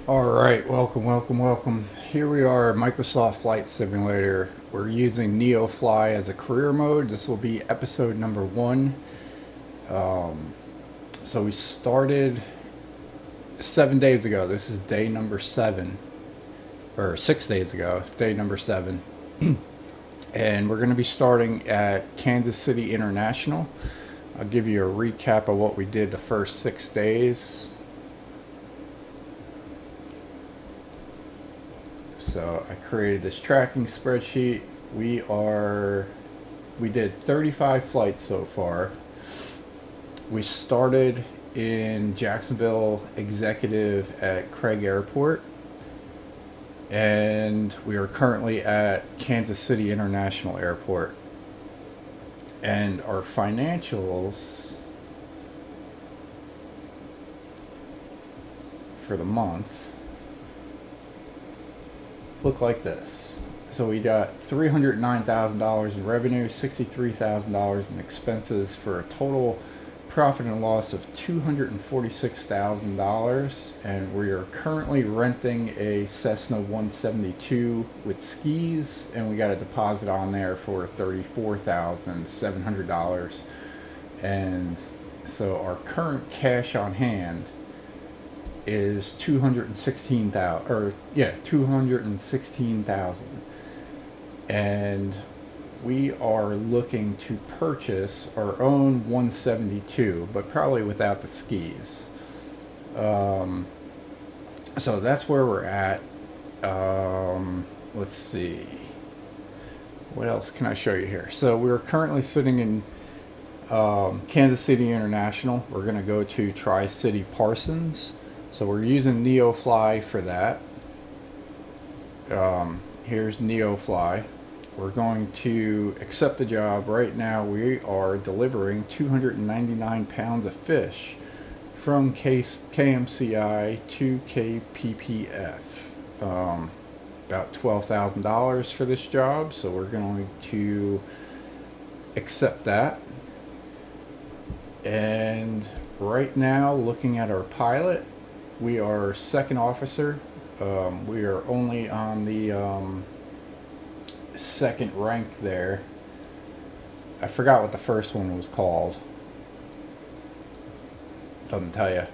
Alright, welcome. Here we are, Microsoft Flight Simulator. We're using NeoFly as a career mode. This will be episode number 1. So we started 7 days ago. This is day number 7. Or 6 days ago, day number 7. And we're going to be starting at Kansas City International. I'll give you a recap of what we did the first 6 days. So I created this tracking spreadsheet. We did 35 flights so far. We started in Jacksonville Executive at Craig Airport. And we are currently at Kansas City International Airport. And our financials for the month look like this. So we got $309,000 in revenue, $63,000 in expenses, for a total profit and loss of $246,000. And we are currently renting a Cessna 172 with skis, and we got a deposit on there for $34,700. And so our current cash on hand is 216,000, and we are looking to purchase our own 172, but probably without the skis. So that's where we're at. Let's see, what else can I show you here? So we're currently sitting in Kansas City International. We're going to go to Tri-City Parsons. So we're using NeoFly for that. Here's NeoFly. We're going to accept the job. Right now we are delivering 299 pounds of fish from KMCI to KPPF. About $12,000 for this job. So we're going to accept that. And right now, looking at our pilot, we are second officer. We are only on the second rank there. I forgot what the first one was called. Doesn't tell you.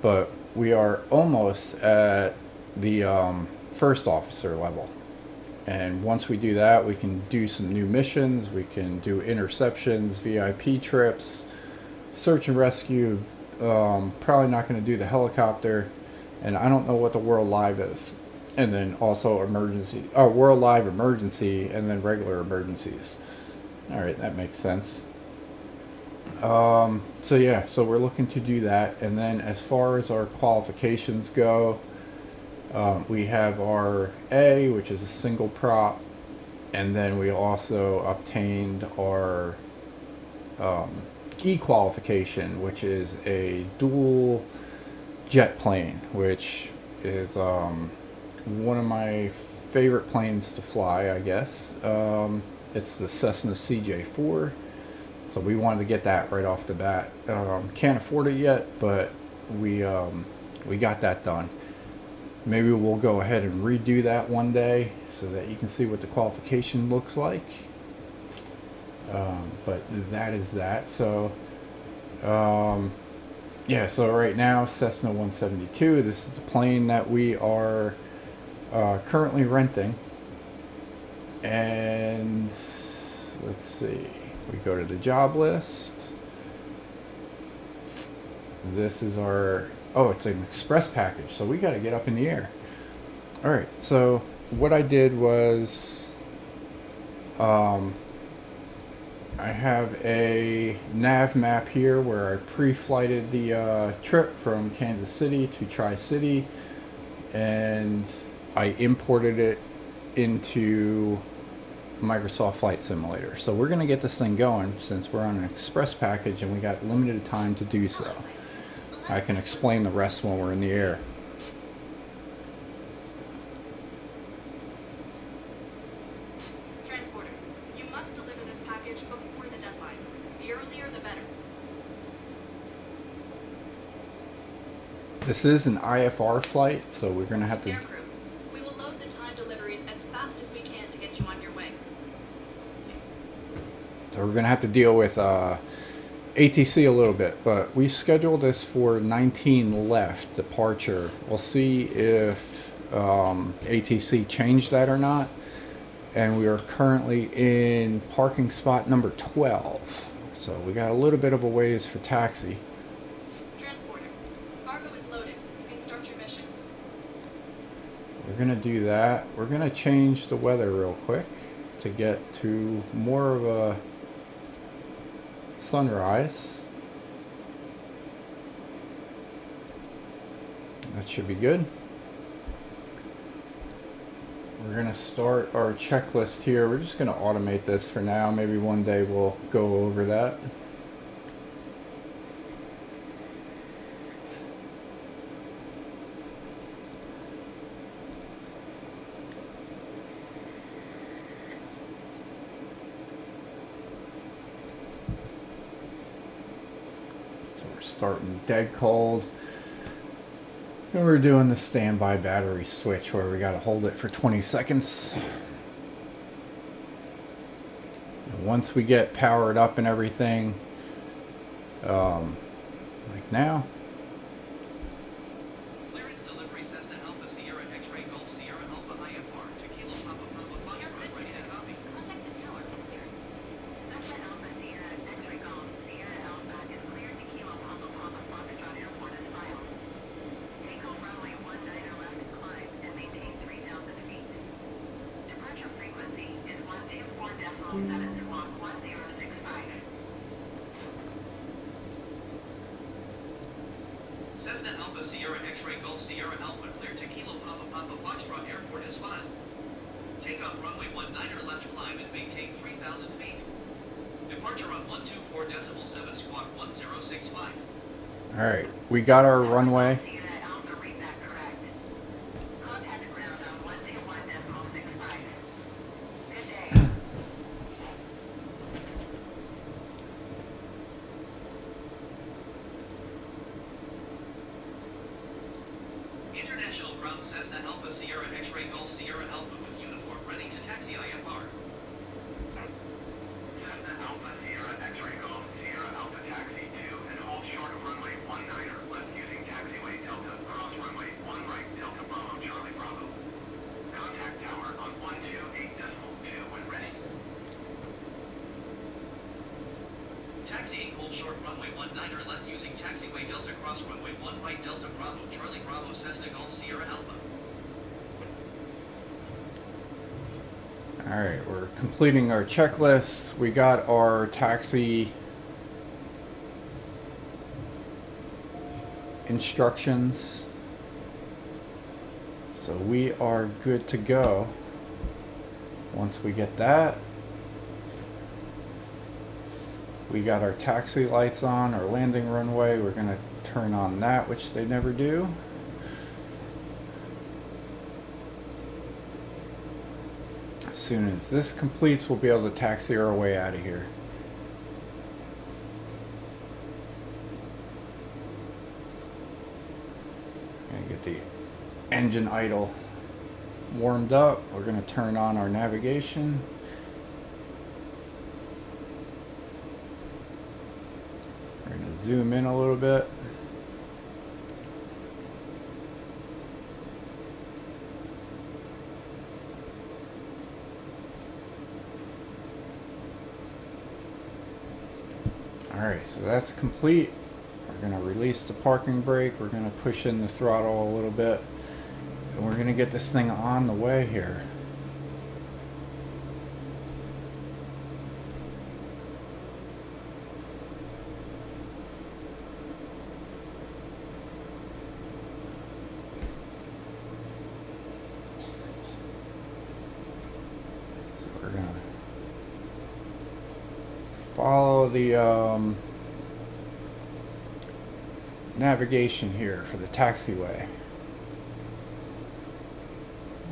But we are almost at the first officer level. And once we do that, we can do some new missions. We can do interceptions, VIP trips, search and rescue. Probably not going to do the helicopter, and I don't know what the World Live is, and then also World Live emergency, and then regular emergencies. All right, that makes sense. So we're looking to do that. And then as far as our qualifications go, we have our A, which is a single prop, and then we also obtained our E qualification, which is a dual jet plane, which is one of my favorite planes to fly, I guess. It's the Cessna CJ4, so we wanted to get that right off the bat. Can't afford it yet, but we got that done. Maybe we'll go ahead and redo that one day so that you can see what the qualification looks like. But that is that. So so right now, Cessna 172, this is the plane that we are currently renting. And let's see, we go to the job list. This is our, it's an express package, so we got to get up in the air. All right, so what I did was I have a nav map here where I pre-flighted the trip from Kansas City to Tri-City, and I imported it into Microsoft Flight Simulator. So we're going to get this thing going since we're on an express package and we got limited time to do so. I can explain the rest when we're in the air. Transporter, you must deliver this package before the deadline. The earlier, the better. This is an IFR flight, so we're going to have to... Aircrew, we will load the time deliveries as fast as we can to get you on your way. So we're going to have to deal with ATC a little bit, but we scheduled this for 19 left departure. We'll see if ATC changed that or not. And we are currently in parking spot number 12. So we got a little bit of a ways for taxi. Transporter, cargo is loaded. You can start your mission. We're going to do that. We're going to change the weather real quick to get to more of a sunrise. That should be good. We're going to start our checklist here. We're just going to automate this for now. Maybe one day we'll go over that. So we're starting dead cold. And we're doing the standby battery switch where we got to hold it for 20 seconds. And once we get powered up and everything, like now. Clearance delivery Cessna Alpha Sierra X-Ray Golf Sierra Alpha IFR to Kilo Papa Papa Foxtrot ready to copy. Contact the tower for clearance. Cessna Alpha Sierra X-Ray Golf Sierra Alpha is cleared to Kilo Papa Papa Foxtrot Airport as filed. Take off runway 19 left climb and maintain 3,000 feet. Departure frequency is 124.7 squawk 1065. Cessna Alpha Sierra X-Ray Golf Sierra Alpha cleared to Kilo Papa Papa Foxtrot Airport as filed. Take off runway 19 left climb and maintain 3,000 feet. Departure on 124.7 squawk 1065. All right, we got our runway. Sierra Alpha, read that correct. Contact ground on 121.65. Good day. International ground Cessna Alpha Sierra X-Ray Golf Sierra Alpha with uniform ready to taxi IFR. Cessna Alpha Sierra X-Ray Golf Sierra Alpha taxi 2 and hold short of runway 19 left using taxiway Delta cross runway 1 right Delta Bravo Charlie Bravo. Contact tower on 128.2 when ready. Taxiing hold short runway 19 left using taxiway Delta cross runway 1 right Delta Bravo Charlie Bravo Cessna Golf Sierra Alpha. All right, we're completing our checklist. We got our taxi instructions. So we are good to go. Once we get that, we got our taxi lights on, our landing runway. We're going to turn on that, which they never do. As soon as this completes, we'll be able to taxi our way out of here. Gonna get the engine idle warmed up. We're gonna turn on our navigation. We're gonna zoom in a little bit. Alright, so that's complete. We're going to release the parking brake. We're going to push in the throttle a little bit. And we're going to get this thing on the way here. So we're going to follow the navigation here for the taxiway.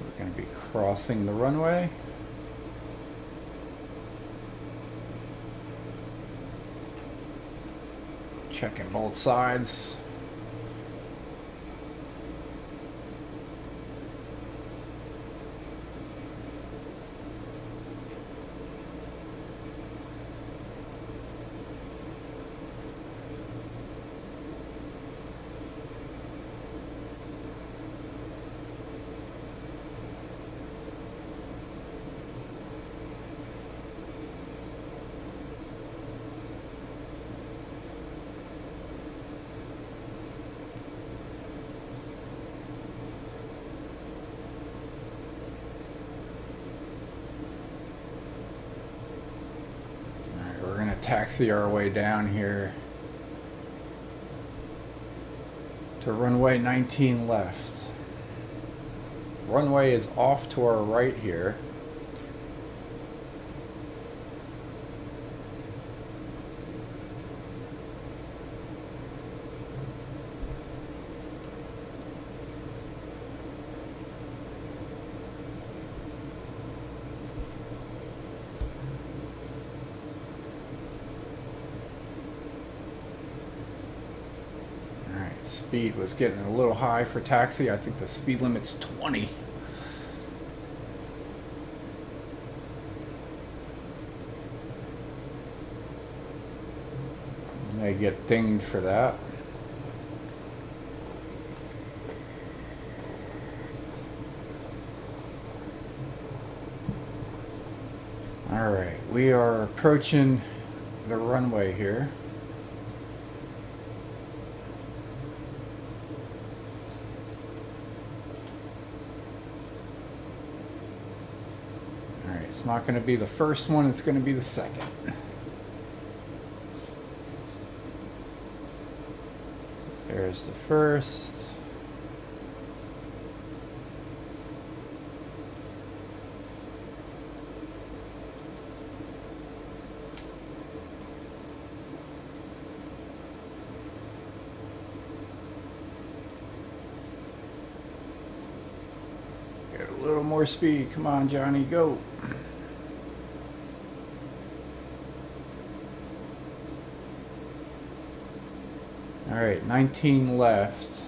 We're going to be crossing the runway. Checking both sides. taxi our way down here to runway 19 left. Runway is off to our right here. Speed was getting a little high for taxi. I think the speed limit's 20. May get dinged for that. All right, we are approaching the runway here. It's not going to be the first one, it's going to be the second. There's the first. Get a little more speed. Come on, Johnny, go. All right, 19 left.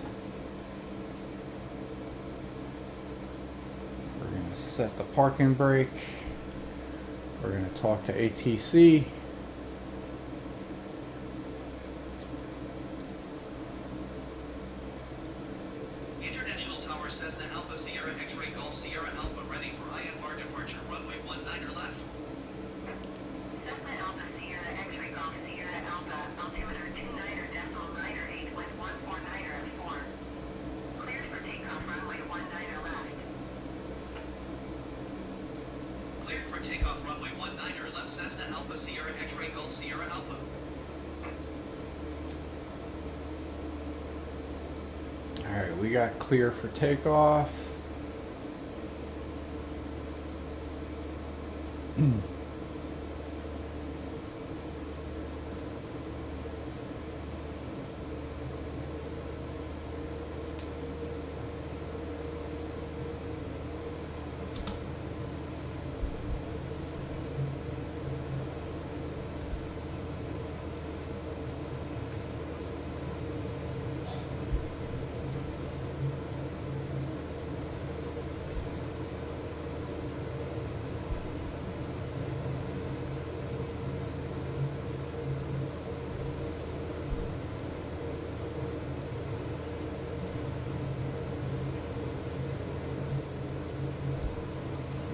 We're going to set the parking brake. We're going to talk to ATC. International Tower Cessna Alpha Sierra X-Ray Golf Sierra Alpha ready for IFR departure runway 19 left. Cessna Alpha Sierra X-Ray Golf Sierra Alpha, altimeter 29.9 with 149 at 4. Cleared for takeoff runway 19 left. Cleared for takeoff runway 19 left. Cessna Alpha Sierra X-Ray Golf Sierra Alpha. All right, we got clear for takeoff.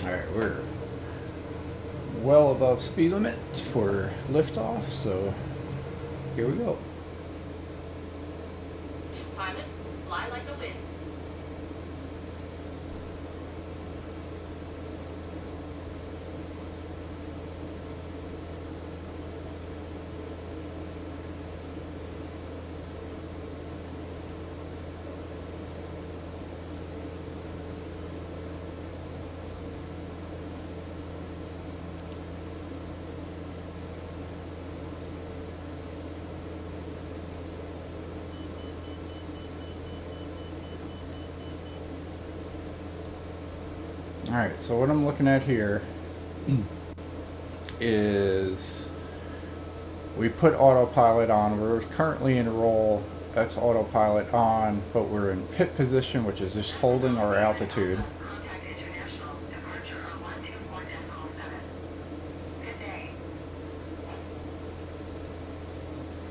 Alright, we're well above speed limit for liftoff, so here we go. Pilot, fly like the wind. Alright, so what I'm looking at here is we put autopilot on. We're currently in roll. That's autopilot on, but we're in pit position, which is just holding our altitude. Contact International, departure on 124.7. Good day.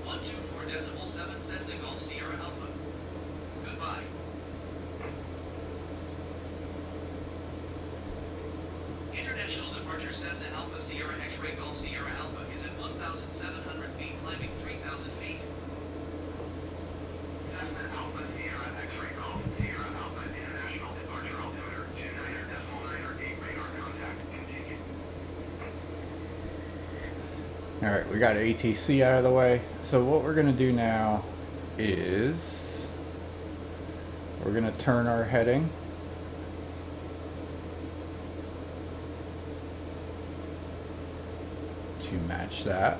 124.7 Cessna Golf Sierra Alpha. Goodbye. International departure Cessna Alpha Sierra X-Ray Golf Sierra Alpha is at 1,700 feet, climbing 3,000 feet. Cessna Alpha Sierra X-Ray Golf Sierra Alpha International departure altimeter 29.9 or 8 radar contact. Continue. Alright, we got ATC out of the way. So what we're going to do now is we're going to turn our heading to match that.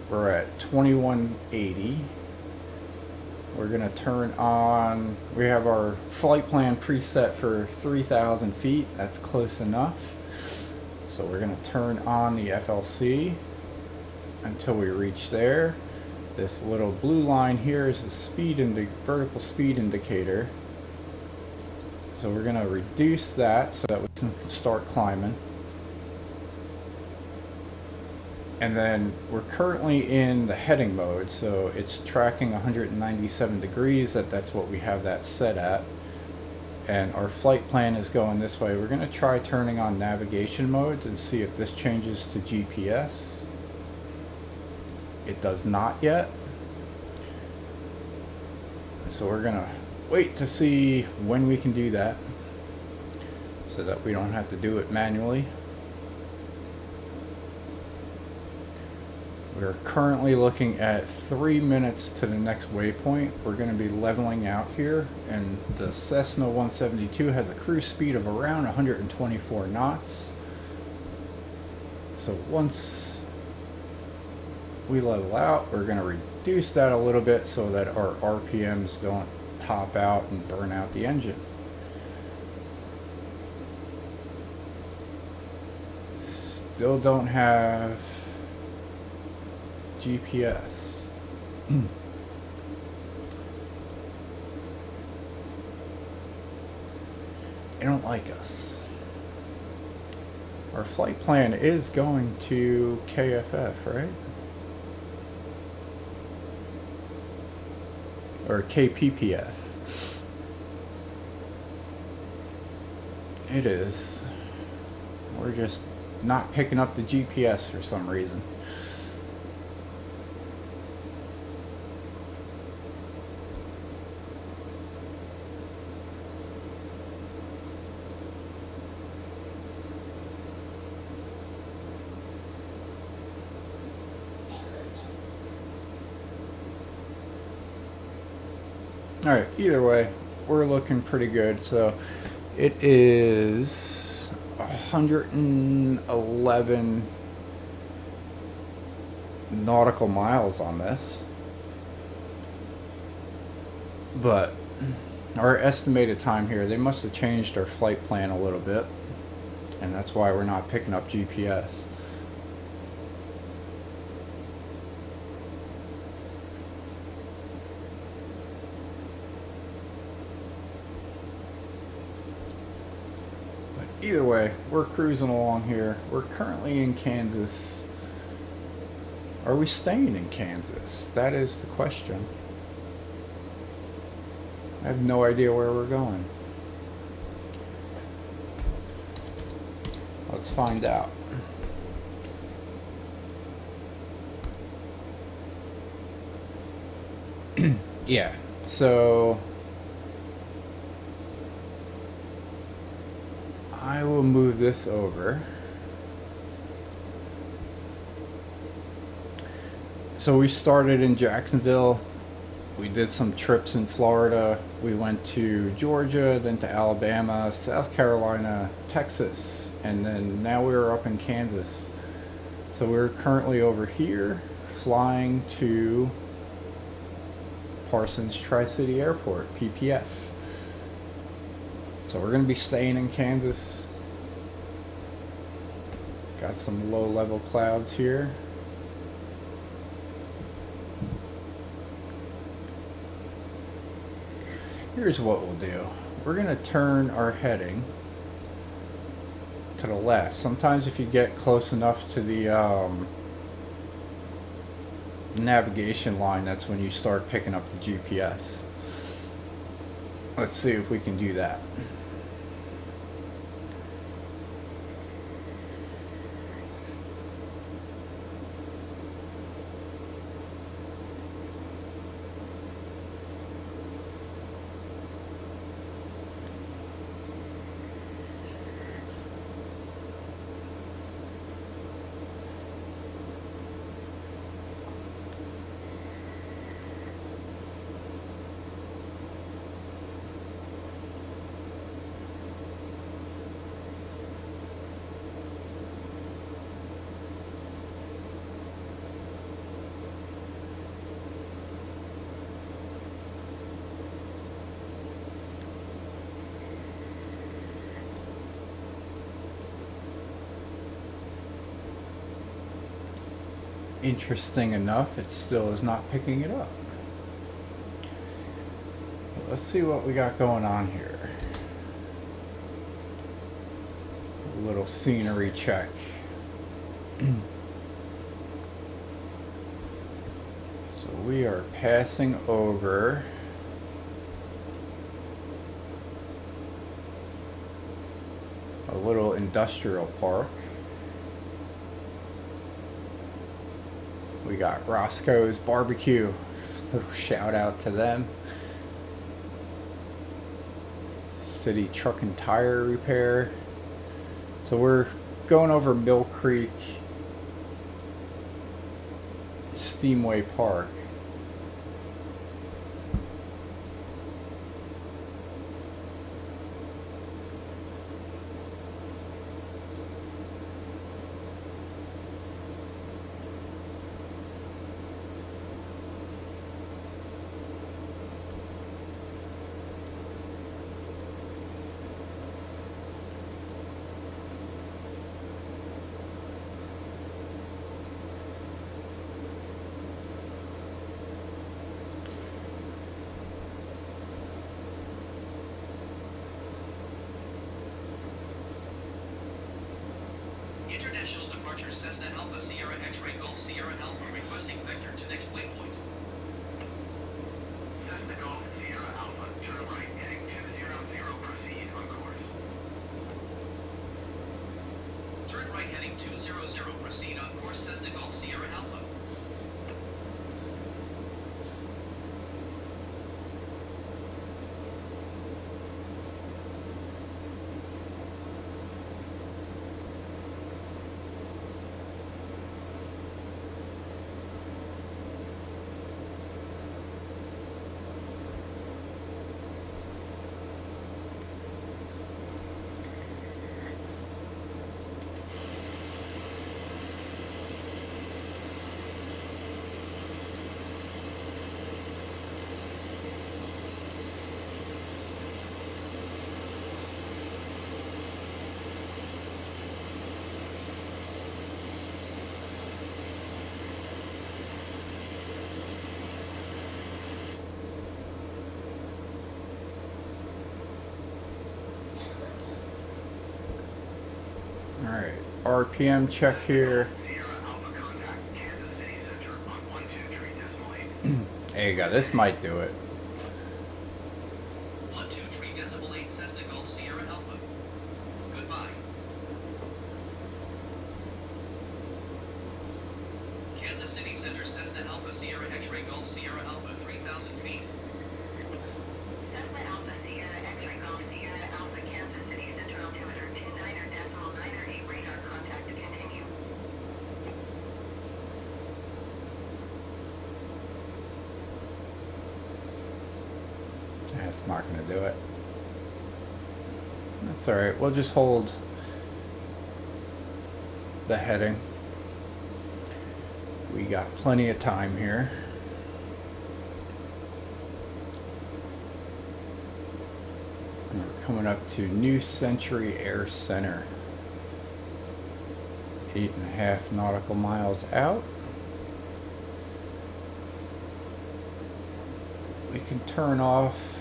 We're at 2180. We're going to turn on, we have our flight plan preset for 3,000 feet. That's close enough. So we're going to turn on the FLC until we reach there. This little blue line here is the speed vertical speed indicator. So we're going to reduce that so that we can start climbing. And then we're currently in the heading mode, so it's tracking 197 degrees. That's what we have that set at. And our flight plan is going this way. We're going to try turning on navigation mode to see if this changes to GPS. It does not yet. So we're going to wait to see when we can do that so that we don't have to do it manually. We're currently looking at 3 minutes to the next waypoint. We're going to be leveling out here, and the Cessna 172 has a cruise speed of around 124 knots. So once we level out, we're going to reduce that a little bit so that our RPMs don't top out and burn out the engine. Still don't have GPS. They don't like us. Our flight plan is going to KFF, right? Or KPPF. It is. We're just not picking up the GPS for some reason. Alright, either way, we're looking pretty good. So it is 111 nautical miles on this. But our estimated time here, they must have changed our flight plan a little bit. And that's why we're not picking up GPS. Either way, we're cruising along here. We're currently in Kansas. Are we staying in Kansas? That is the question. I have no idea where we're going. Let's find out. Yeah, so I will move this over. So we started in Jacksonville. We did some trips in Florida. We went to Georgia, then to Alabama, South Carolina, Texas, and then now we're up in Kansas. So we're currently over here flying to Parsons Tri-City Airport, PPF. So we're going to be staying in Kansas. Got some low-level clouds here. Here's what we'll do. We're going to turn our heading to the left. Sometimes if you get close enough to the navigation line, that's when you start picking up the GPS. Let's see if we can do that. interesting enough, it still is not picking it up. Let's see what we got going on here. A little scenery check. So we are passing over a little industrial park. We got Roscoe's Barbecue. Little shout out to them. City Truck and Tire Repair. So we're going over Mill Creek Steamway Park. International departure Cessna Alpha Sierra X-Ray Golf Sierra Alpha requesting vector to next waypoint. Cessna Golf Sierra Alpha, turn right, heading 200, proceed on course. Turn right heading 200, proceed on course Cessna Golf Sierra Alpha. Alright, RPM check here. Sierra Alpha contact, Kansas City Center on 123.8. There you go, this might do it. 123.8 Cessna Golf Sierra Alpha. Goodbye. Kansas City Center Cessna Alpha Sierra X-Ray Golf Sierra Alpha 3,000 feet. Cessna Alpha Sierra X-Ray Golf Sierra Alpha Kansas City Center altimeter 29.98 radar contact to continue. That's not going to do it. That's alright, we'll just hold the heading. We got plenty of time here. And we're coming up to New Century Air Center. 8.5 nautical miles out. We can turn off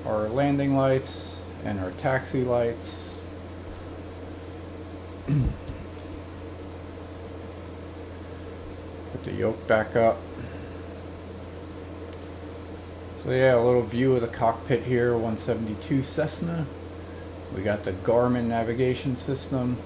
our landing lights and our taxi lights. Put the yoke back up. So yeah, a little view of the cockpit here, 172 Cessna. We got the Garmin navigation system.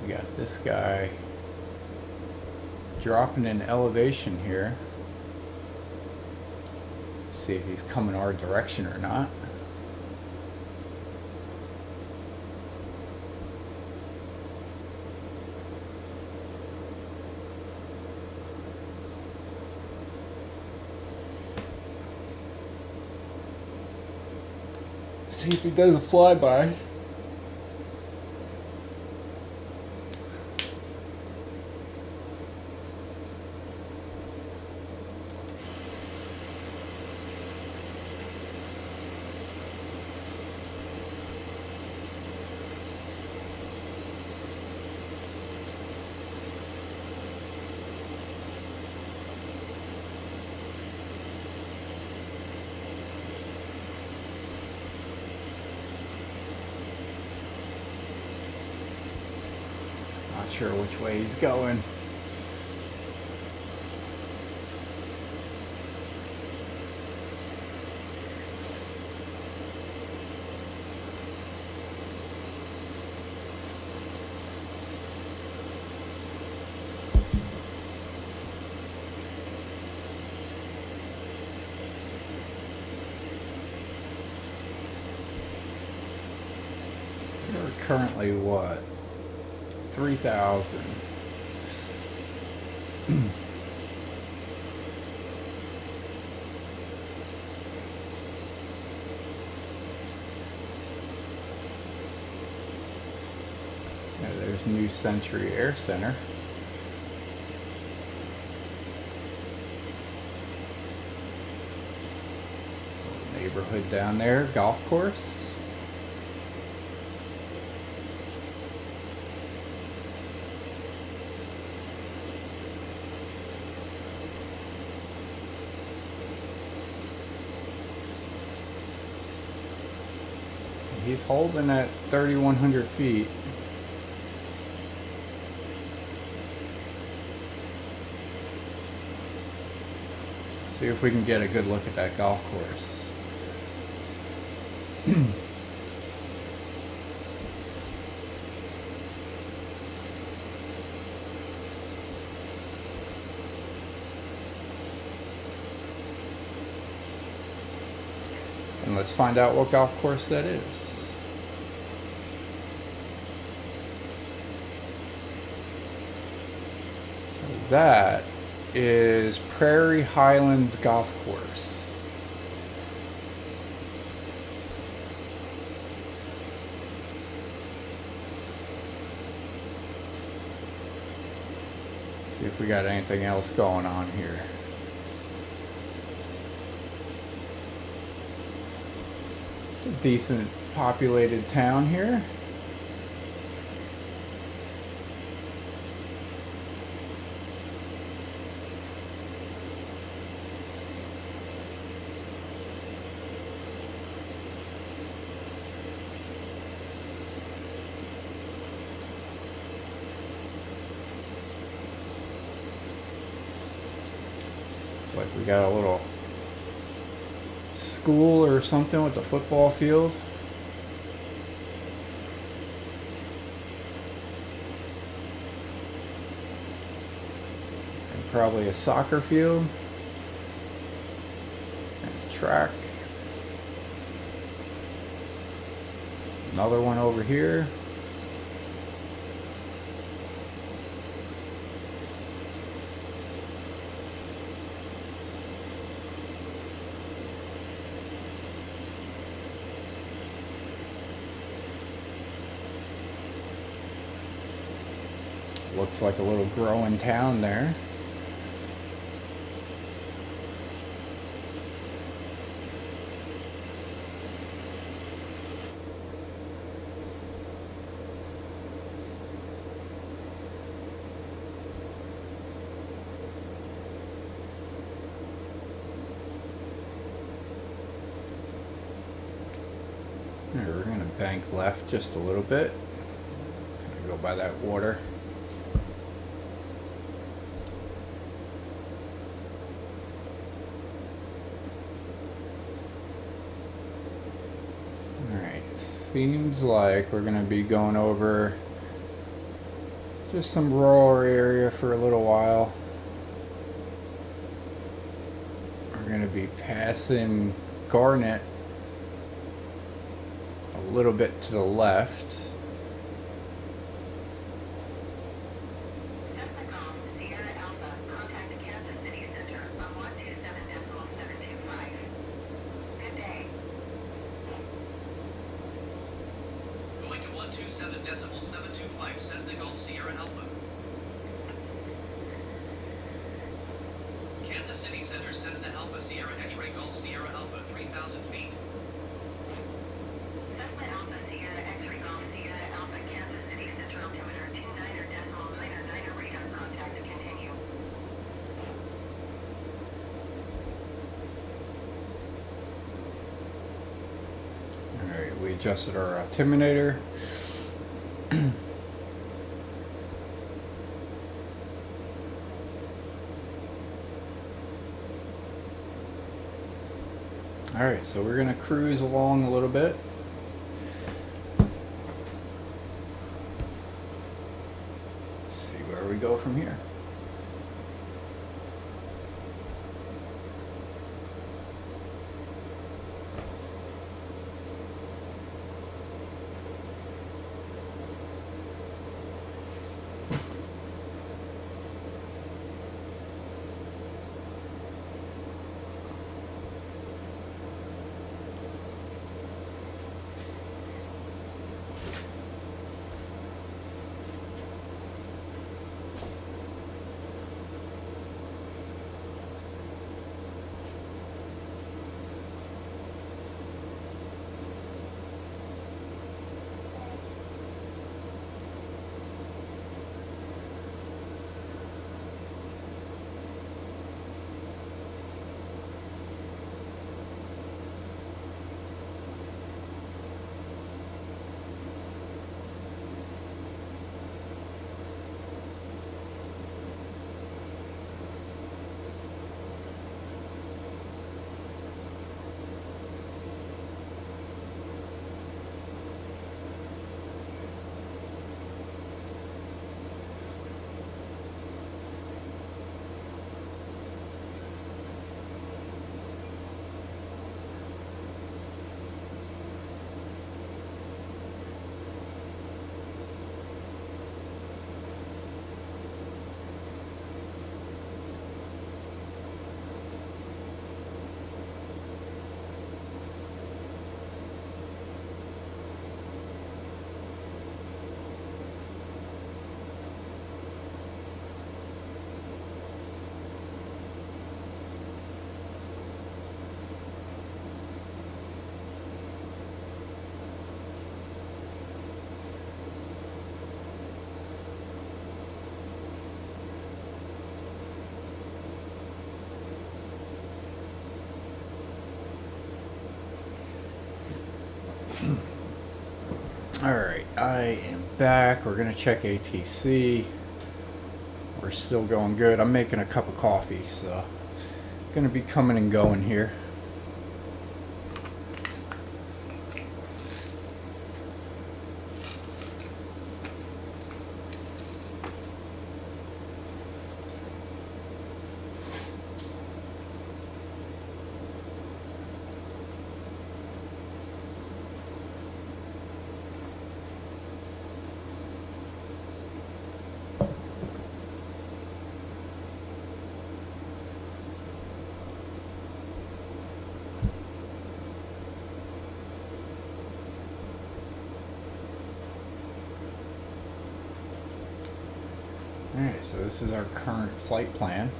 We got this guy dropping in elevation here. See if he's coming our direction or not. See if he does a flyby. Not sure which way he's going. We're currently what? 3,000. Yeah, there's New Century Air Center. Neighborhood down there, golf course. He's holding at 3,100 feet. Let's see if we can get a good look at that golf course. And let's find out what golf course that is. So that is Prairie Highlands Golf Course. See if we got anything else going on here. It's a decent populated town here. Looks like we got a little school or something with the football field. And probably a soccer field. And a track. Another one over here. Looks like a little growing town there. Alright, we're gonna bank left just a little bit. Gonna go by that water. Seems like we're going to be going over just some rural area for a little while. We're going to be passing Garnet a little bit to the left. 27.725 Cessna Golf Sierra Alpha. Kansas City Center Cessna Alpha Sierra X-Ray Golf Sierra Alpha 3,000 feet. Cessna Alpha Sierra X-Ray Golf Sierra Alpha Kansas City Center altimeter 29.99 radar contact to continue. Alright, we adjusted our altimeter. Alright, so we're gonna cruise along a little bit. See where we go from here. Alright, I am back. We're gonna check ATC. We're still going good. I'm making a cup of coffee, so gonna be coming and going here. Alright, so this is our current flight plan.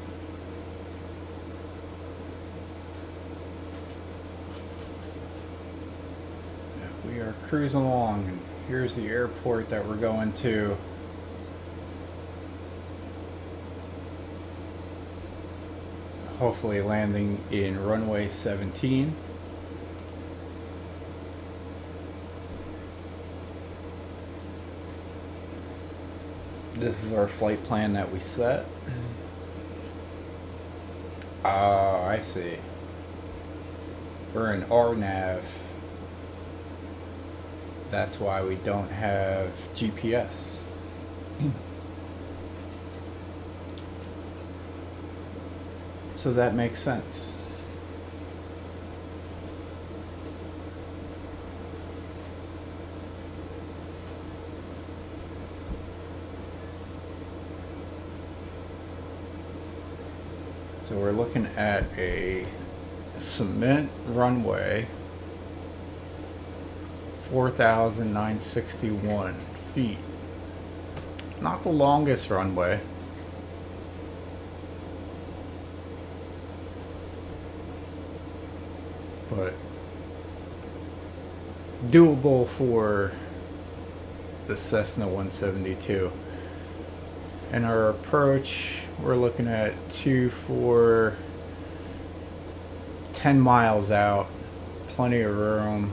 We are cruising along, and here's the airport that we're going to. Hopefully landing in runway 17. This is our flight plan that we set. Oh, I see. We're in RNAV. That's why we don't have GPS. So that makes sense. So we're looking at a cement runway 4,961 feet. Not the longest runway. But doable for the Cessna 172. And our approach, we're looking at 10 miles out, plenty of room.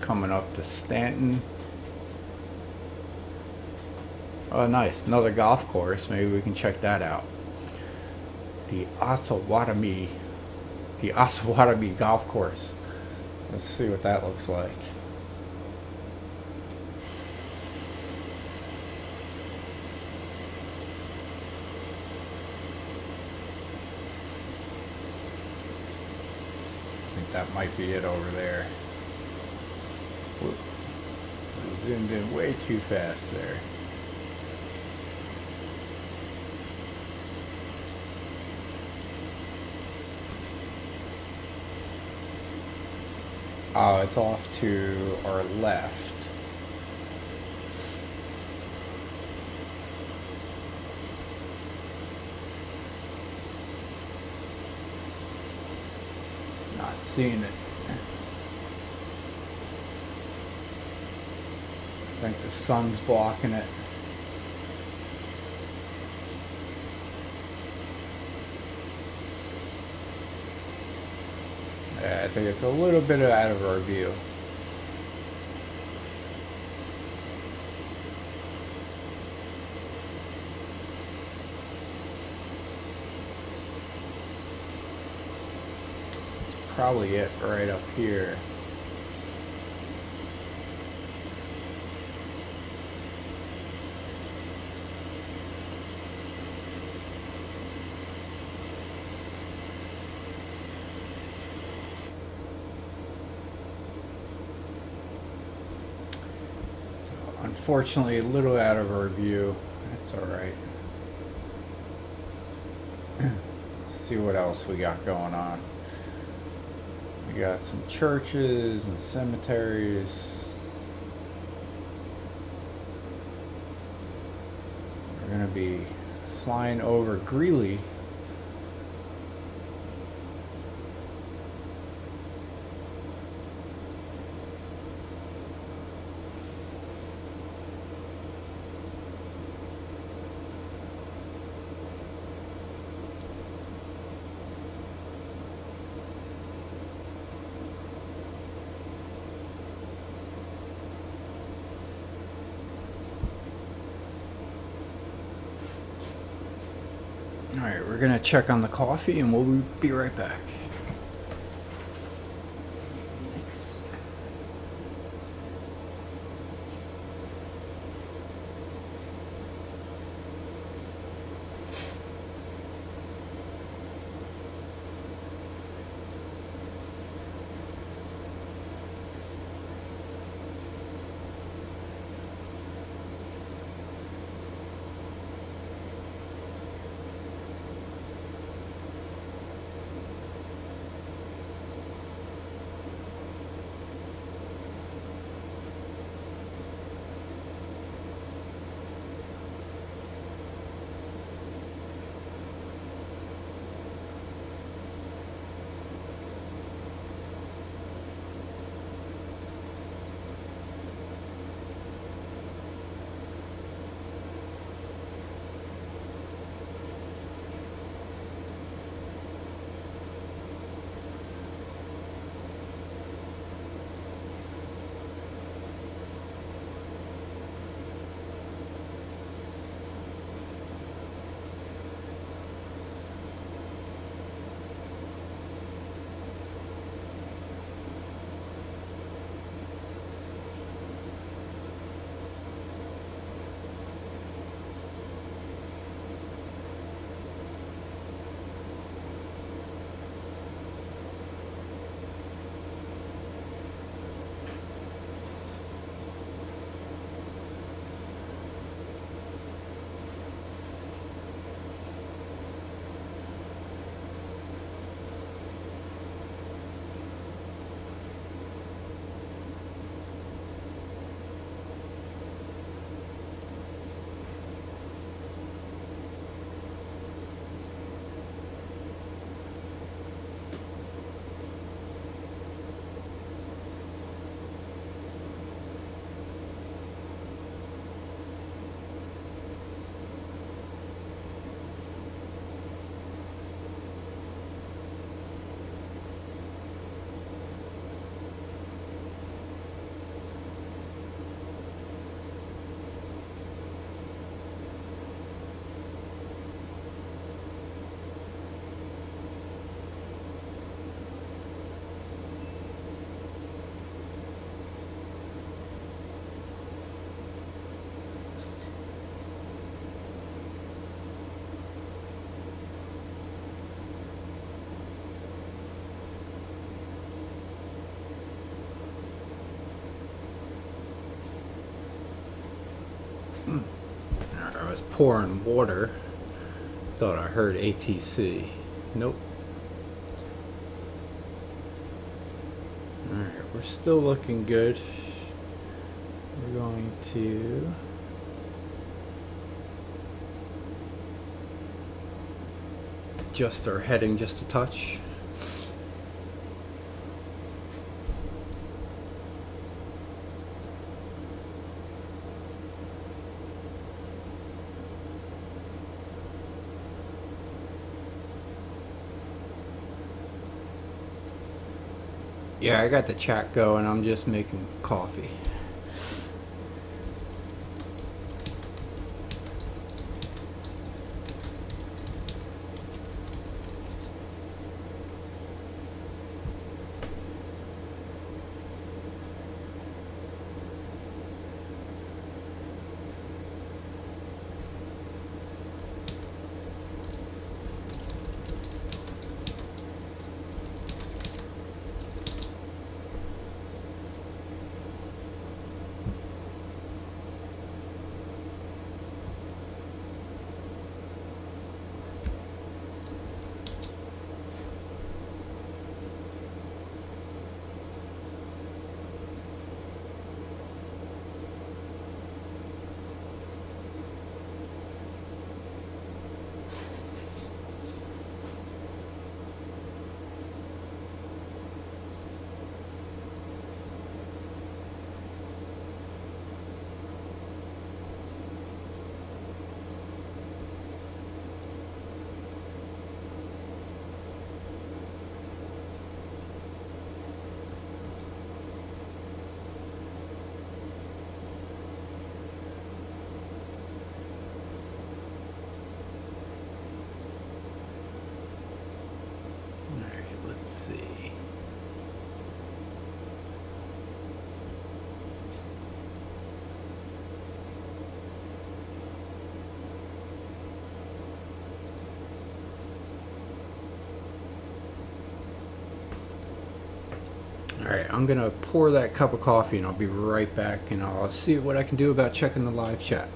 Coming up to Stanton. Oh, nice. Another golf course. Maybe we can check that out. The Osawatomie Golf Course. Let's see what that looks like. I think that might be it over there. Whoop. I zoomed in way too fast there. Oh, it's off to our left. Not seeing it. I think the sun's blocking it. Yeah, I think it's a little bit out of our view. It's probably it right up here. Unfortunately, a little out of our view. That's all right. See what else we got going on. We got some churches and cemeteries. We're gonna be flying over Greeley. Alright, we're gonna check on the coffee and we'll be right back. Thanks. was pouring water. Thought I heard ATC. Nope. Alright, we're still looking good. We're going to adjust our heading just a touch. Yeah, I got the chat going. I'm just making coffee. Alright, I'm gonna pour that cup of coffee and I'll be right back, and I'll see what I can do about checking the live chat.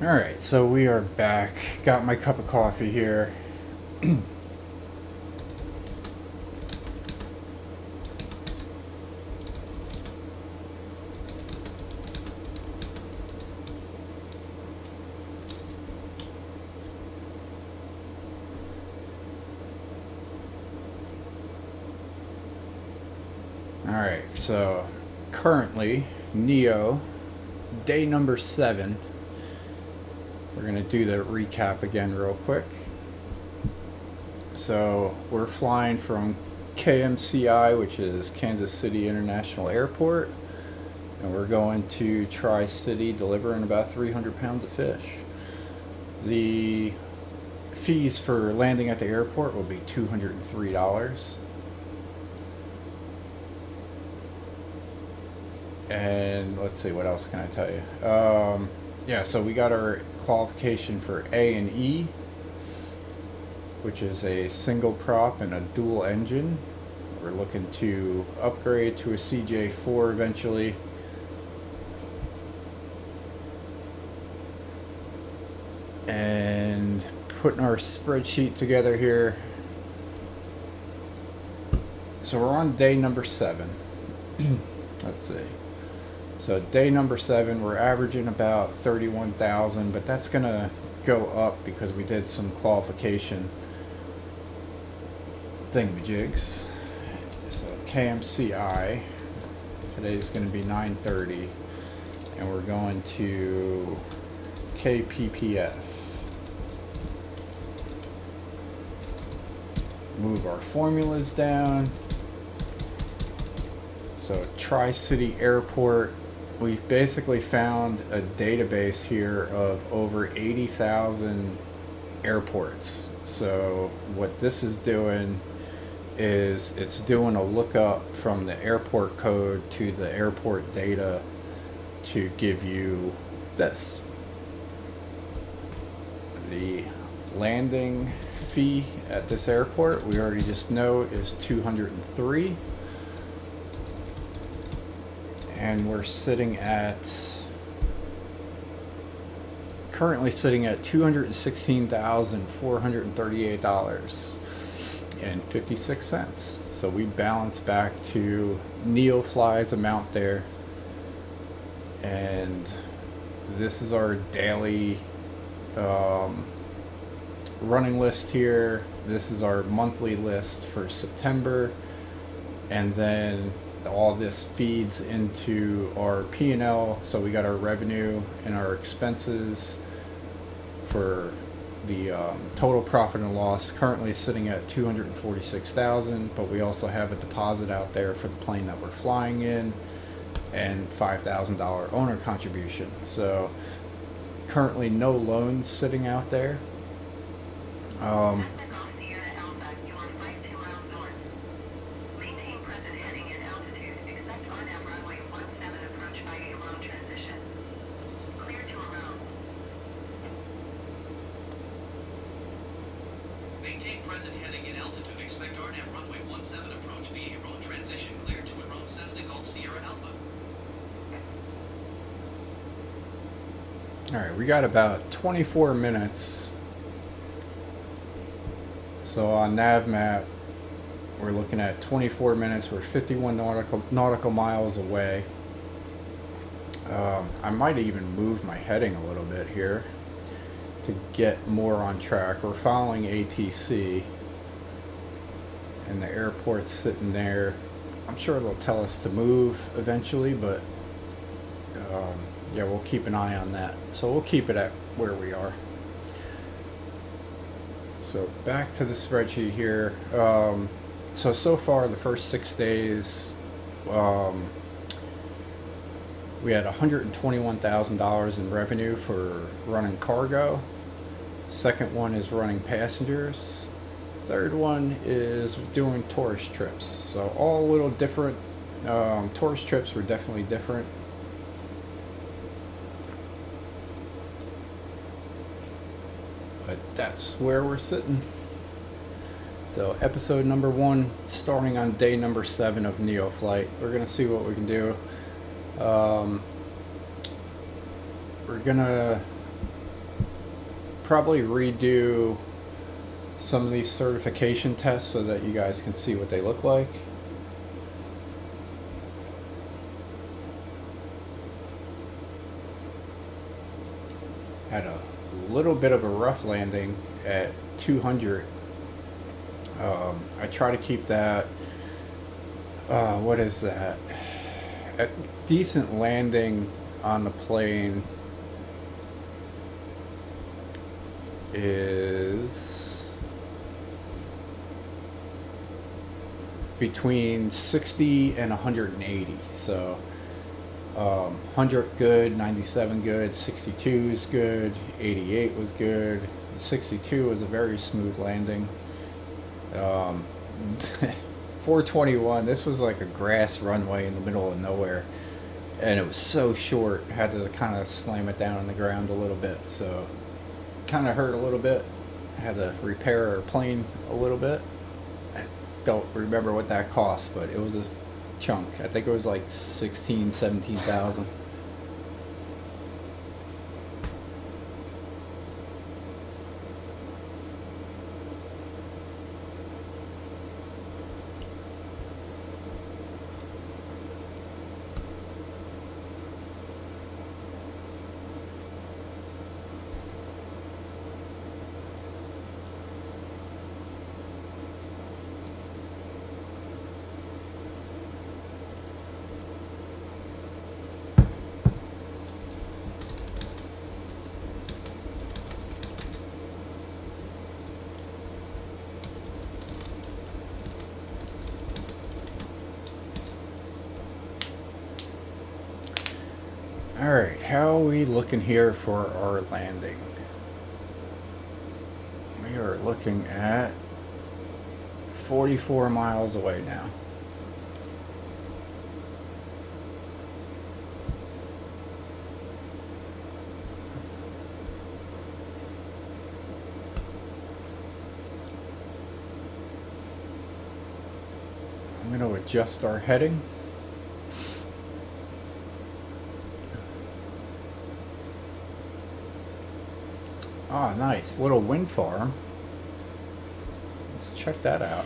Alright, so we are back. Got my cup of coffee here. Alright, so currently, Neo, day number 7. We're going to do the recap again real quick. So we're flying from KMCI, which is Kansas City International Airport, and we're going to Tri-City, delivering about 300 pounds of fish. The fees for landing at the airport will be $203. And let's see, what else can I tell you? Yeah, so we got our qualification for A and E, which is a single prop and a dual engine. We're looking to upgrade to a CJ4 eventually. And putting our spreadsheet together here. So we're on day number 7. Let's see. So day number 7, we're averaging about 31,000, but that's gonna go up because we did some qualification thingamajigs. So KMCI, today's gonna be 9:30, and we're going to KPPF. Move our formulas down. So Tri-City Airport, we've basically found a database here of over 80,000 airports. So what this is doing is it's doing a lookup from the airport code to the airport data to give you this. The landing fee at this airport, we already just know, is $203. And we're currently sitting at $216,438.56. So we bounce back to NeoFly's amount there. And this is our daily running list here. This is our monthly list for September. And then all this feeds into our P&L. So we got our revenue and our expenses for the total profit and loss, currently sitting at $246,000, but we also have a deposit out there for the plane that we're flying in and $5,000 owner contribution. So currently no loans sitting out there. Maintain present heading and altitude. Expect RNAV runway 17 approach via road transition. Clear to and road Cessna Golf Sierra Alpha. All right, we got about 24 minutes. So on NavMap, we're looking at 24 minutes. We're 51 nautical miles away. I might even move my heading a little bit here to get more on track. We're following ATC, and the airport's sitting there. I'm sure they'll tell us to move eventually, but yeah, we'll keep an eye on that. So we'll keep it at where we are. So back to the spreadsheet here. So far the first 6 days, we had $121,000 in revenue for running cargo. Second one is running passengers. Third one is doing tourist trips. So all a little different. Tourist trips were definitely different. But that's where we're sitting. So episode number 1, starting on day number 7 of NeoFlight. We're gonna see what we can do. We're gonna probably redo some of these certification tests so that you guys can see what they look like. Had a little bit of a rough landing at 200. I try to keep that, what is that? A decent landing on the plane is between 60 and 180. So 100 good, 97 good, 62 is good, 88 was good, 62 was a very smooth landing. 421, this was like a grass runway in the middle of nowhere, and it was so short, had to kind of slam it down on the ground a little bit, so kind of hurt a little bit. Had to repair our plane a little bit. I don't remember what that cost, but it was a chunk. I think it was like 17,000. Alright, how are we looking here for our landing? We are looking at 44 miles away now. I'm going to adjust our heading. Ah, nice. Little wind farm. Let's check that out.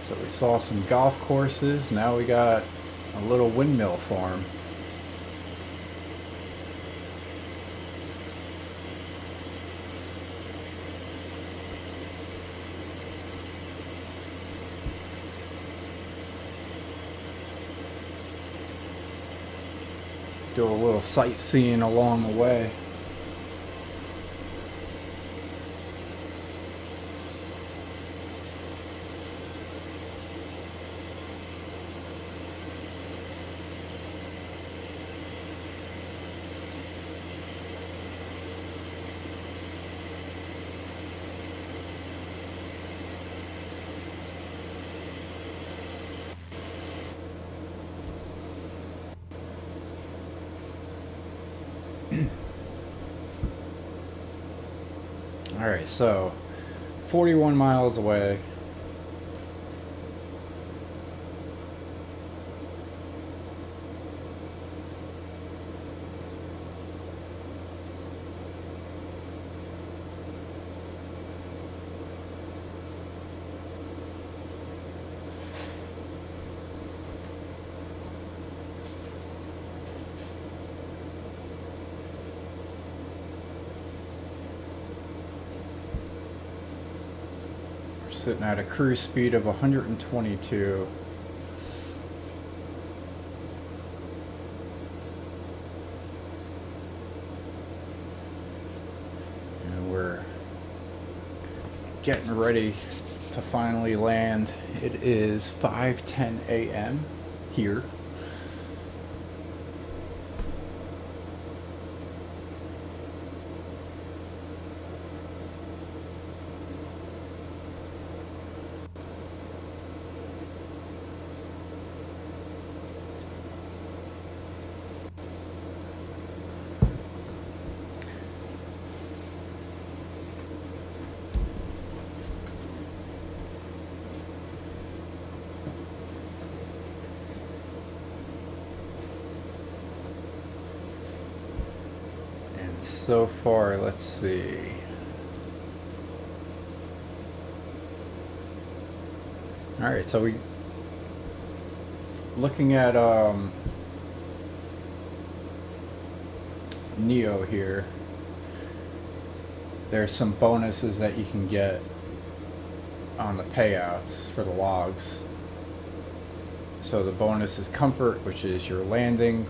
So we saw some golf courses. Now we got a little windmill farm. Do a little sightseeing along the way. Alright, so 41 miles away. Sitting at a cruise speed of 122. And we're getting ready to finally land. It is 5:10 a.m. here. So far, let's see. All right, so we looking at Neo here. There's some bonuses that you can get on the payouts for the logs. So the bonus is comfort, which is your landing,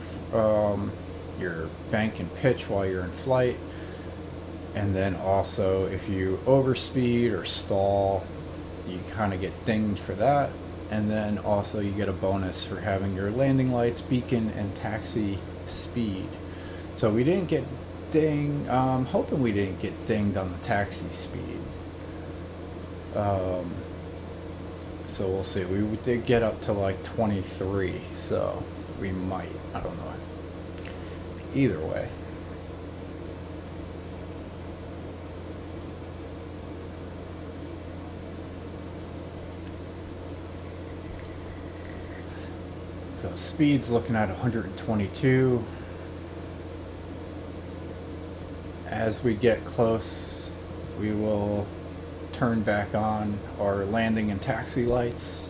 your bank and pitch while you're in flight, and then also if you overspeed or stall, you kind of get dinged for that. and then also you get a bonus for having your landing lights, beacon, and taxi speed. So we didn't get hoping we didn't get dinged on the taxi speed. So we'll see. We did get up to like 23, so we might. I don't know. Either way. So speed's looking at 122. As we get close, we will turn back on our landing and taxi lights.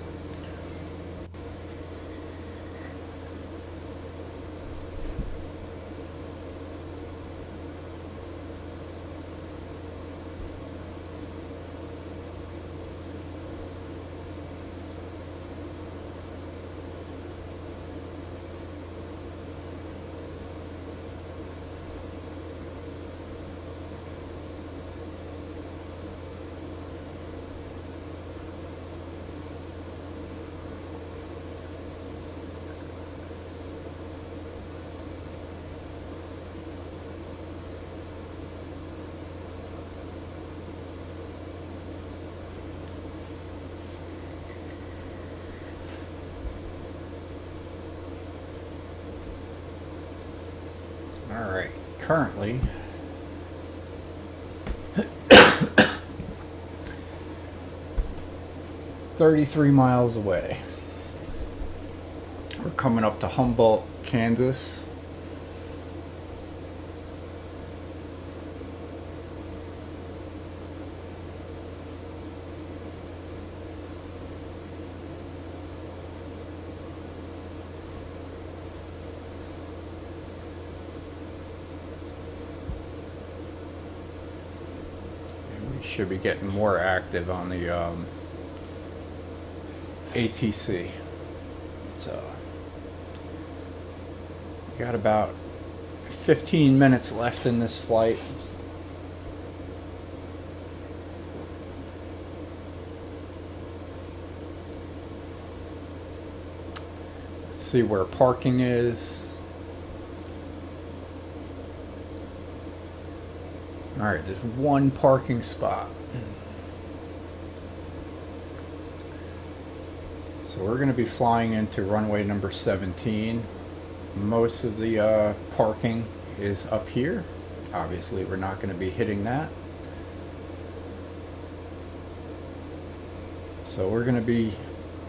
All right, currently 33 miles away. We're coming up to Humboldt, Kansas. Should be getting more active on the ATC. So got about 15 minutes left in this flight. Let's see where parking is. Alright, there's one parking spot. So we're going to be flying into runway number 17. Most of the parking is up here. Obviously, we're not going to be hitting that. So we're going to be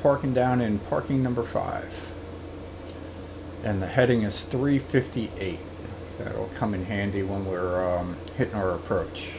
parking down in parking number 5. And the heading is 358. That'll come in handy when we're hitting our approach.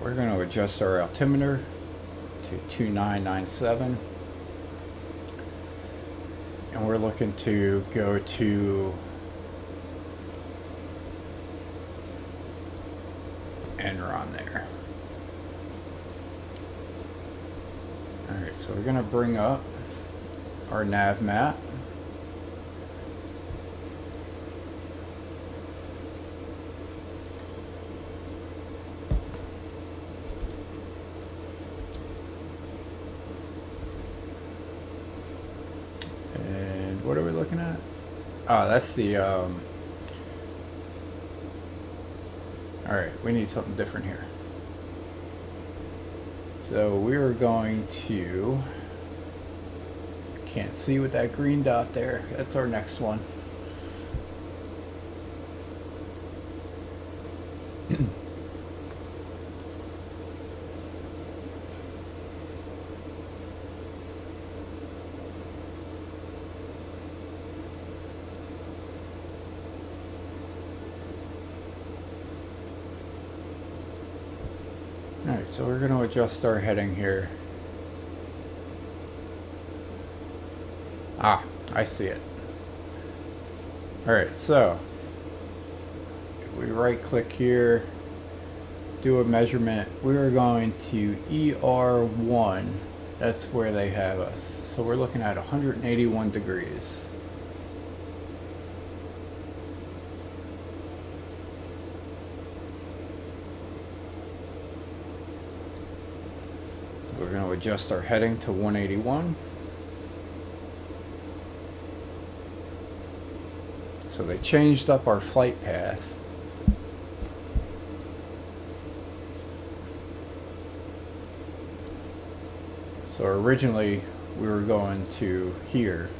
we're going to adjust our altimeter to 2997. And we're looking to go to Enron there. Alright, so we're going to bring up our nav map. And what are we looking at? Oh, that's the alright, we need something different here. So we are going to, can't see with that green dot there, that's our next one. Alright, so we're going to adjust our heading here. Ah, I see it. Alright, so if we right click here, do a measurement, we're going to ER1, that's where they have us. So we're looking at 181 degrees. We're going to adjust our heading to 181. So they changed up our flight path. So originally we were going to here.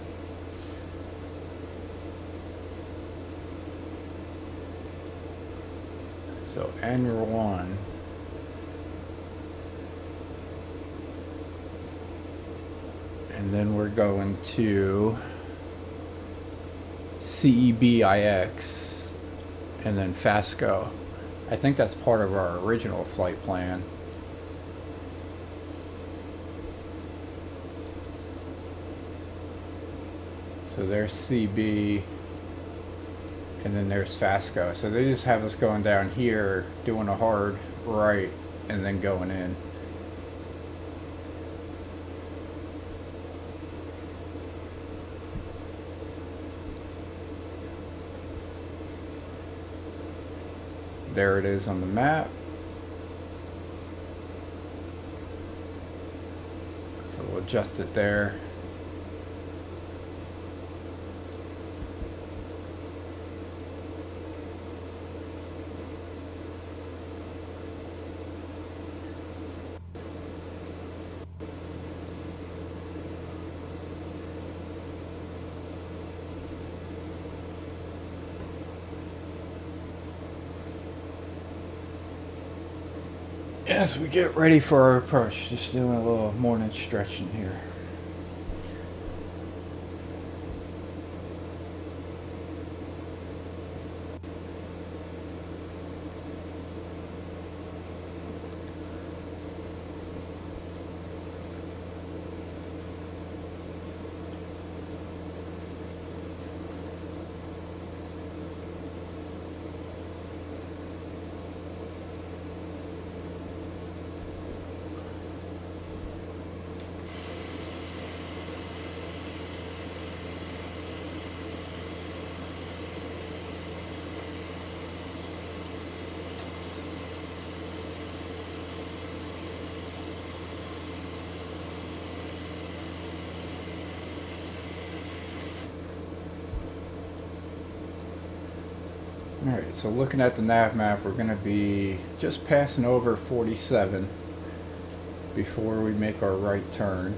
So N1. And then we're going to CEBIX and then FASCO. I think that's part of our original flight plan. So there's CB and then there's FASCO. So they just have us going down here, doing a hard right, and then going in. There it is on the map. So we'll adjust it there. As we get ready for our approach, just doing a little morning stretching here. Alright, so looking at the nav map, we're going to be just passing over 47 before we make our right turn.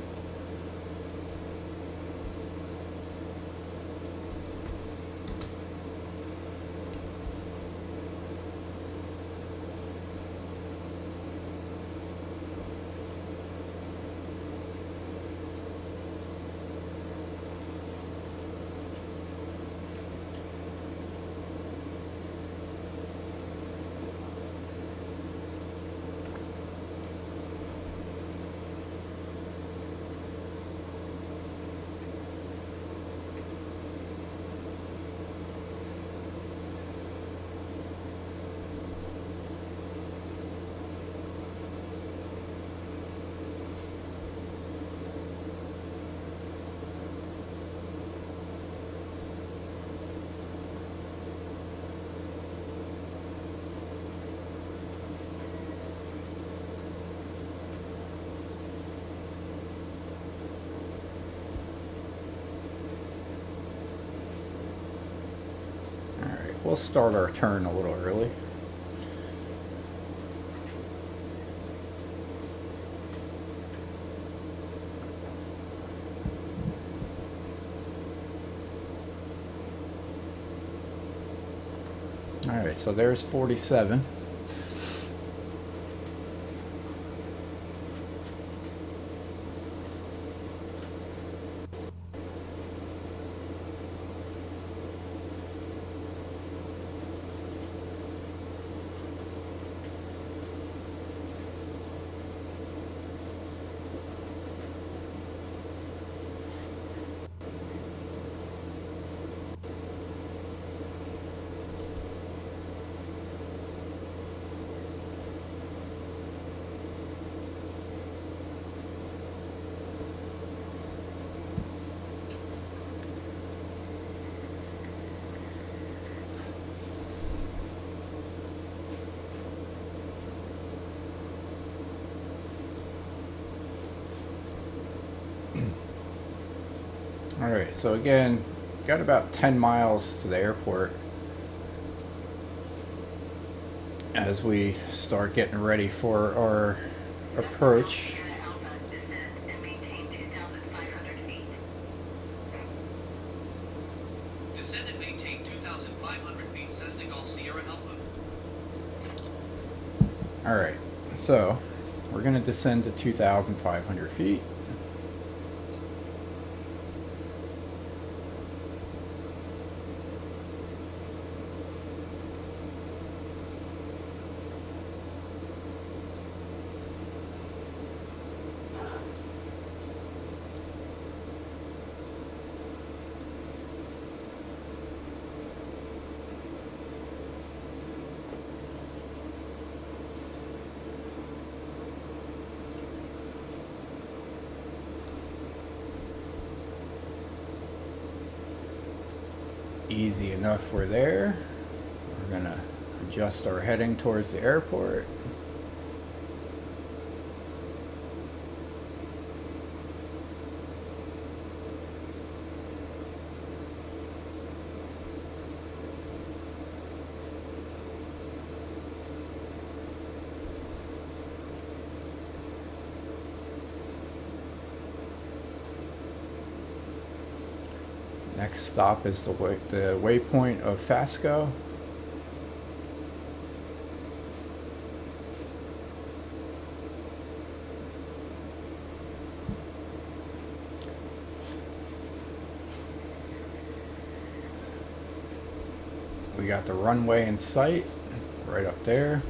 we'll start our turn a little early. Alright, so there's 47. Alright, so again, got about 10 miles to the airport as we start getting ready for our approach. Sierra Alpha, descend and maintain 2,500 feet. Descend and maintain 2,500 feet, Cessna Golf Sierra Alpha. Alright, so we're going to descend to 2,500 feet. Easy enough, we're there. We're gonna adjust our heading towards the airport. Next stop is the waypoint of Fasco. We got the runway in sight, right up there.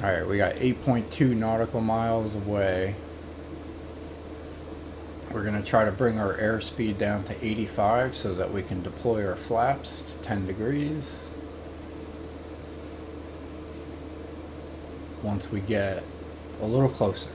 Alright, we got 8.2 nautical miles away. We're going to try to bring our airspeed down to 85 so that we can deploy our flaps to 10 degrees. Once we get a little closer.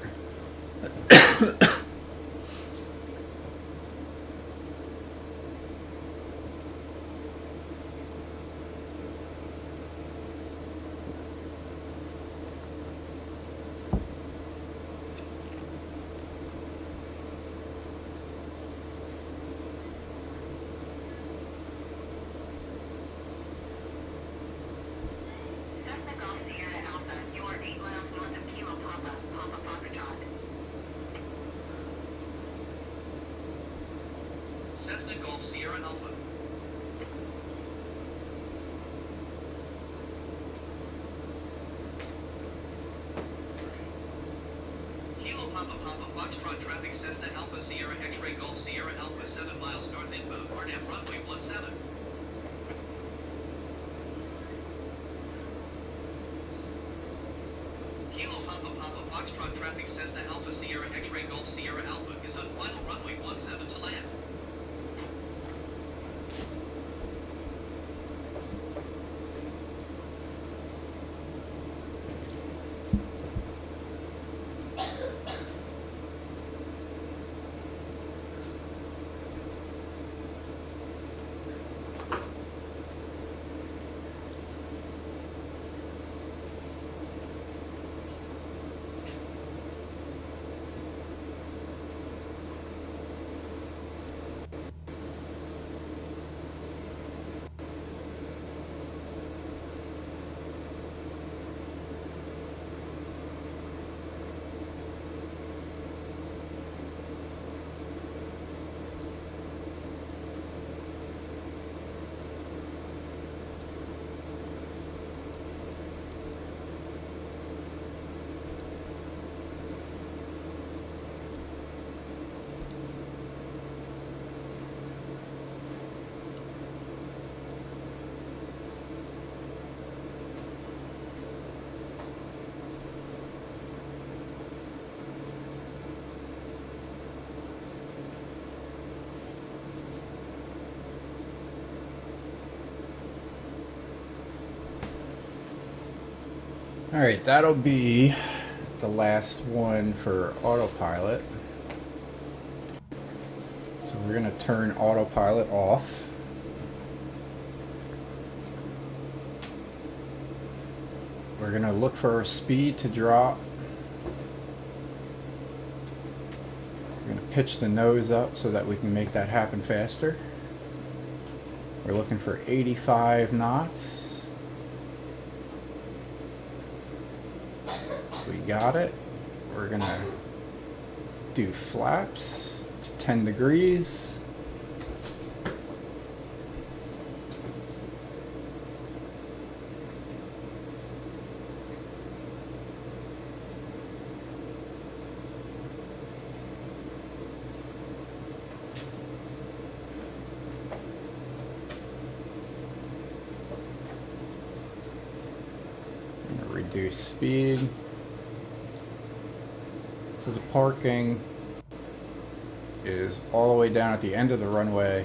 Cessna Golf Sierra Alpha, you are 8 miles north of Kilo Papa, Papa Foxtrot. Cessna Golf Sierra Alpha. Kilo Papa Papa Foxtrot traffic, Cessna Alpha Sierra X-Ray Golf Sierra Alpha 7 miles north inbound, RNAV runway 17. Kilo Papa Papa Foxtrot traffic, Cessna Alpha Sierra X-Ray Golf Sierra Alpha is on final runway 17 to land. All right, that'll be the last one for autopilot. So we're going to turn autopilot off. We're going to look for our speed to drop. We're going to pitch the nose up so that we can make that happen faster. We're looking for 85 knots. We got it. We're going to do flaps to 10 degrees. Reduce speed. So the parking is all the way down at the end of the runway.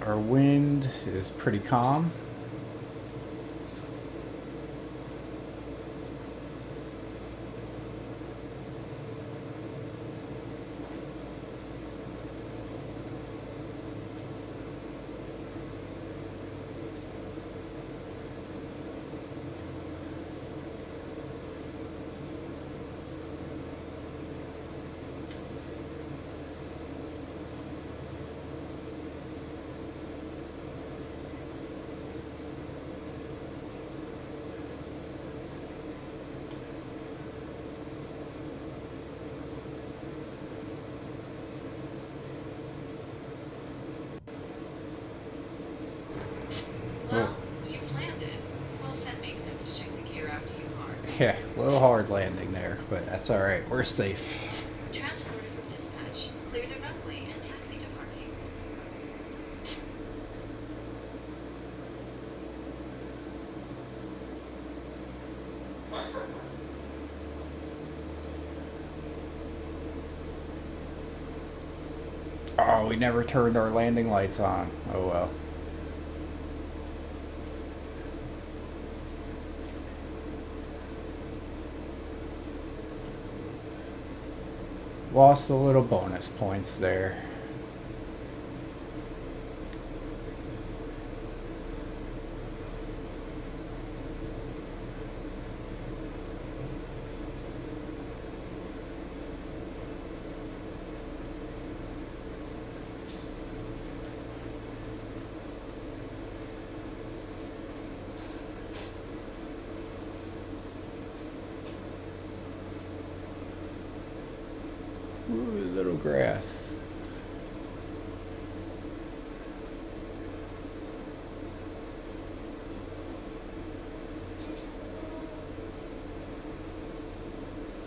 Our wind is pretty calm. Well, you've landed. We'll send maintenance to check the gear after you park. Yeah, a little hard landing there, but that's all right. We're safe. Transported from dispatch. Clear the runway and taxi to parking. Oh, we never turned our landing lights on. Oh well. Lost a little bonus points there. Ooh, little grass.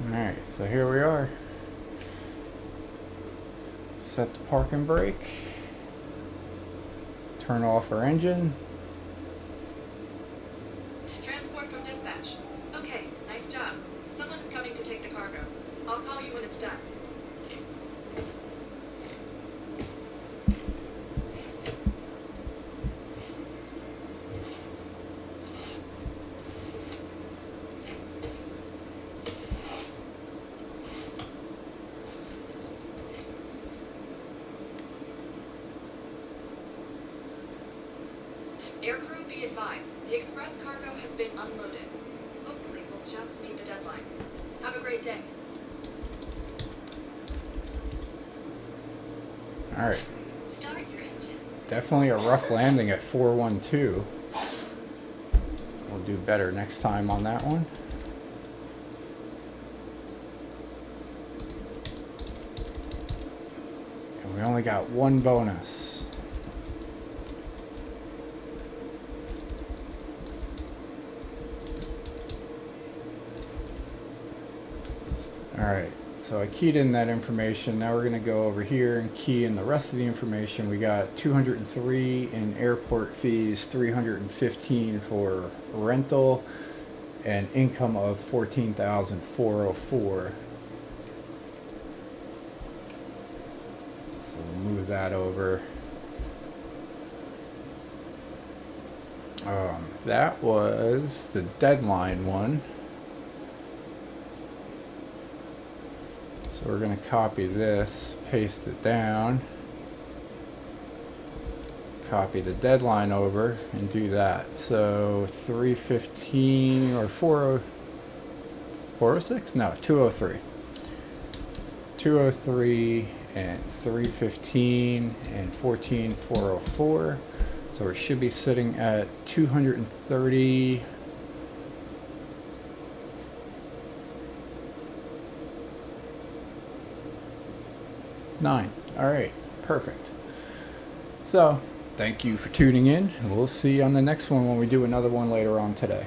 Alright, so here we are. Set the parking brake. Turn off our engine. Transport from dispatch. Okay, nice job. Someone is coming to take the cargo. I'll call you when it's done. Aircrew, be advised. The express cargo has been unloaded. Hopefully, we'll just meet the deadline. Have a great day. Alright. Start your engine. Definitely a rough landing at 412. We'll do better next time on that one. And we only got one bonus. Alright, so I keyed in that information. Now we're going to go over here and key in the rest of the information. We got 203 in airport fees, 315 for rental, and income of 14,404. So we'll move that over. That was the deadline one. So we're going to copy this, paste it down, copy the deadline over, and do that. So 315 or 406? No, 203. 203 and 315 and 14404. So we should be sitting at 230. All right, perfect. So thank you for tuning in, and we'll see you on the next one when we do another one later on today.